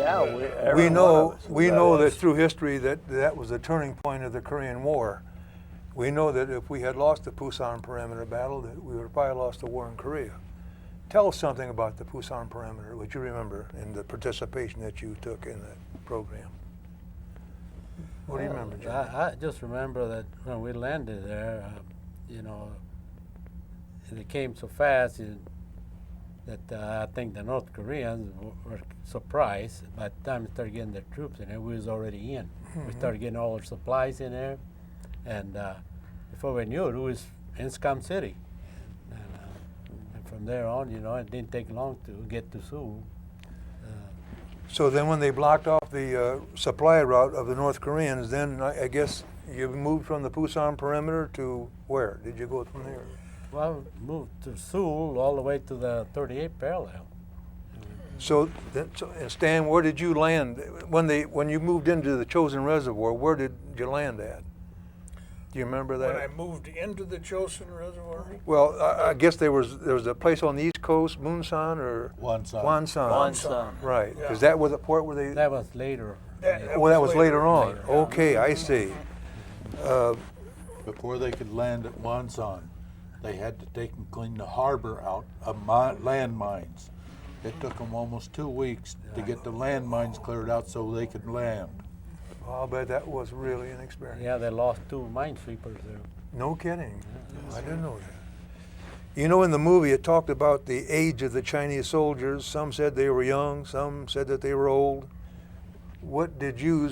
Yeah, we know that that through history that was the turning point of the Korean War. We know that if we had lost the Pusan Perimeter battle, that we would have probably lost the war in Korea. Tell us something about the Pusan Perimeter, what you remember, and the participation that you took in that program. What do you remember, John? I just remember that when we landed there, you know, it came so fast that I think the North Koreans were surprised. By the time we started getting their troops in there, we was already in. We started getting all our supplies in there, and before we knew it, we was in Scum City. And from there on, you know, it didn't take long to get to Seoul. So then when they blocked off the supply route of the North Koreans, then I guess you moved from the Pusan Perimeter to where? Did you go from there? Well, moved to Seoul all the way to the 38th parallel. So Stan, where did you land when you moved into the Chosin Reservoir? Where did you land at? Do you remember that? When I moved into the Chosin Reservoir? Well, I guess there was a place on the East Coast, Munsan or Wonsan. Wonsan. Right. Is that was the port where they? That was later. That was later on. Okay, I see. Before they could land at Wonsan, they had to take and clean the harbor out of landmines. It took them almost 2 weeks to get the landmines cleared out so they could land. I'll bet that was really an experience. Yeah, they lost 2 minesweepers there. No kidding. I didn't know that. You know, in the movie, it talked about the age of the Chinese soldiers. Some said they were young. Some said that they were old. What did you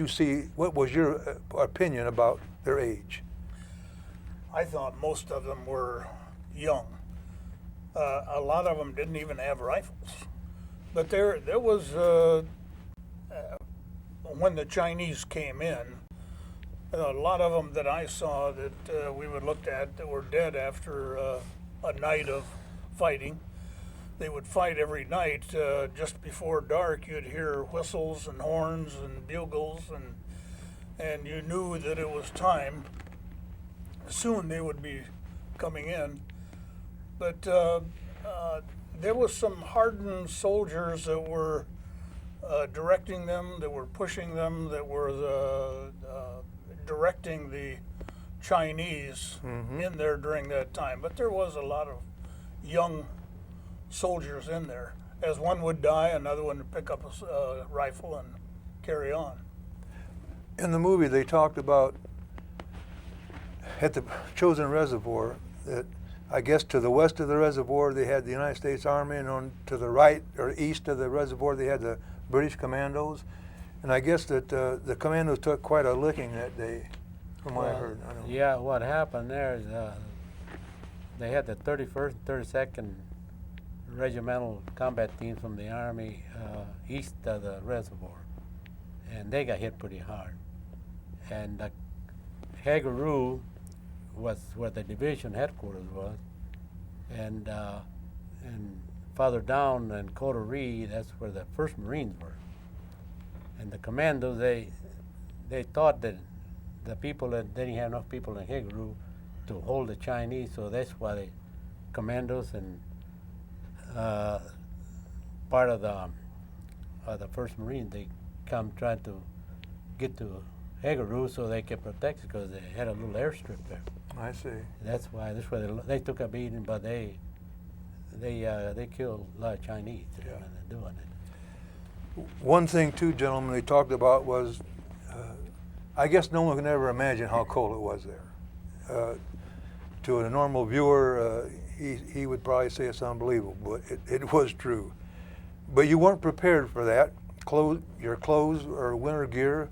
see? What was your opinion about their age? I thought most of them were young. A lot of them didn't even have rifles. But there was, when the Chinese came in, a lot of them that I saw that we would look at that were dead after a night of fighting. They would fight every night. Just before dark, you'd hear whistles and horns and bugles, and you knew that it was time. Soon they would be coming in. But there was some hardened soldiers that were directing them, that were pushing them, that were directing the Chinese in there during that time. But there was a lot of young soldiers in there. As one would die, another one would pick up a rifle and carry on. In the movie, they talked about at the Chosin Reservoir that I guess to the west of the reservoir they had the United States Army, and on to the right or east of the reservoir they had the British commandos. And I guess that the commandos took quite a licking that day, from what I heard. Yeah, what happened there is they had the 31st and 32nd Regimental Combat Teams from the Army east of the reservoir, and they got hit pretty hard. And Hageru was where the division headquarters was, and farther down in Coterie, that's where the 1st Marines were. And the commandos, they thought that the people that they didn't have enough people in Hageru to hold the Chinese, so that's why the commandos and part of the 1st Marines, they come trying to get to Hageru so they can protect it because they had a little airstrip there. I see. That's why they took a beating, but they killed a lot of Chinese doing it. One thing, too, gentlemen, they talked about was, I guess no one can ever imagine how cold it was there. To a normal viewer, he would probably say it's unbelievable, but it was true. But you weren't prepared for that. Your clothes or winter gear.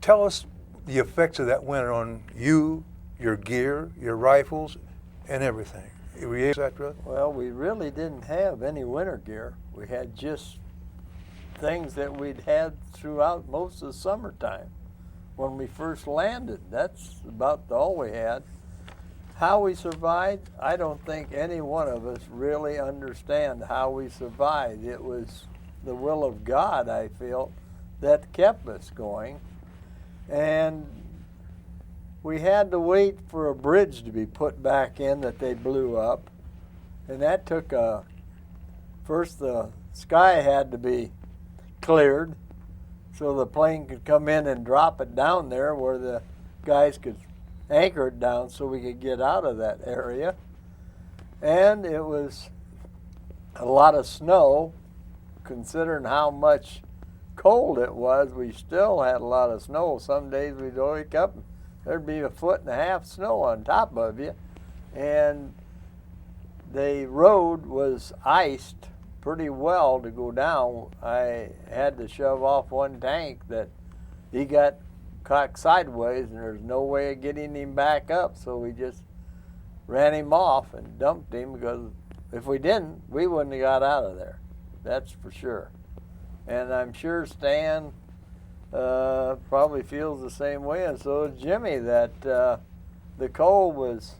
Tell us the effects of that winter on you, your gear, your rifles, and everything, etc. Well, we really didn't have any winter gear. We had just things that we'd had throughout most of the summertime. When we first landed, that's about all we had. How we survived, I don't think any one of us really understand how we survived. It was the will of God, I feel, that kept us going. And we had to wait for a bridge to be put back in that they blew up. And that took first the sky had to be cleared so the plane could come in and drop it down there where the guys could anchor it down so we could get out of that area. And it was a lot of snow, considering how much cold it was. We still had a lot of snow. Some days we'd wake up and there'd be 1.5 feet snow on top of you, and the road was iced pretty well to go down. I had to shove off one tank that he got caught sideways and there's no way of getting him back up, so we just ran him off and dumped him, because if we didn't, we wouldn't have got out of there. That's for sure. And I'm sure Stan probably feels the same way, and so does Jimmy, that the cold was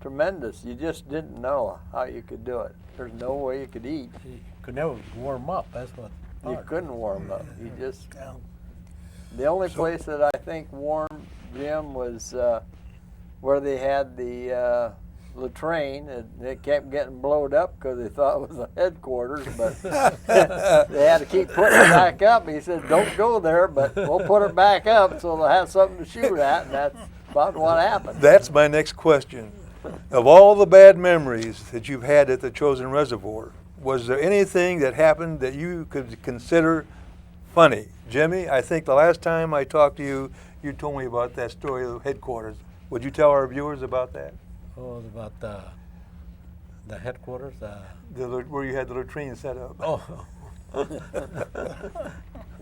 tremendous. You just didn't know how you could do it. There's no way you could eat. You could never warm up. That's what. You hard. couldn't warm up. You just. Yeah. The only place that I think warmed, Jim, was where they had the latrine. It kept getting blowed up because they thought it was the headquarters, but they had to keep putting it back up. He said, "Don't go there, but we'll put it back up so they'll have something to shoot at," and that's about what happened. That's my next question. Of all the bad memories that you've had at the Chosin Reservoir, was there anything that happened that you could consider funny? Jimmy, I think the last time I talked to you, you told me about that story of the headquarters. Would you tell our viewers about that? Oh, it was about the headquarters. Where you had the latrine set up. Oh,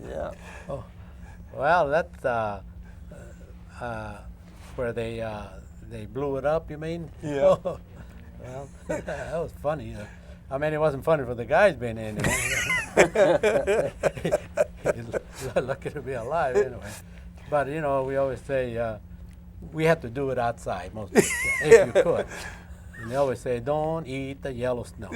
Yeah. oh, well, that's where they blew it up. You mean? Yeah. Well, that was funny. I mean, it wasn't funny for the guys being in there. He's lucky to be alive anyway. But you know, we always say we have to do it outside most of the time, if you could. And they always say, "Don't eat the yellow snow."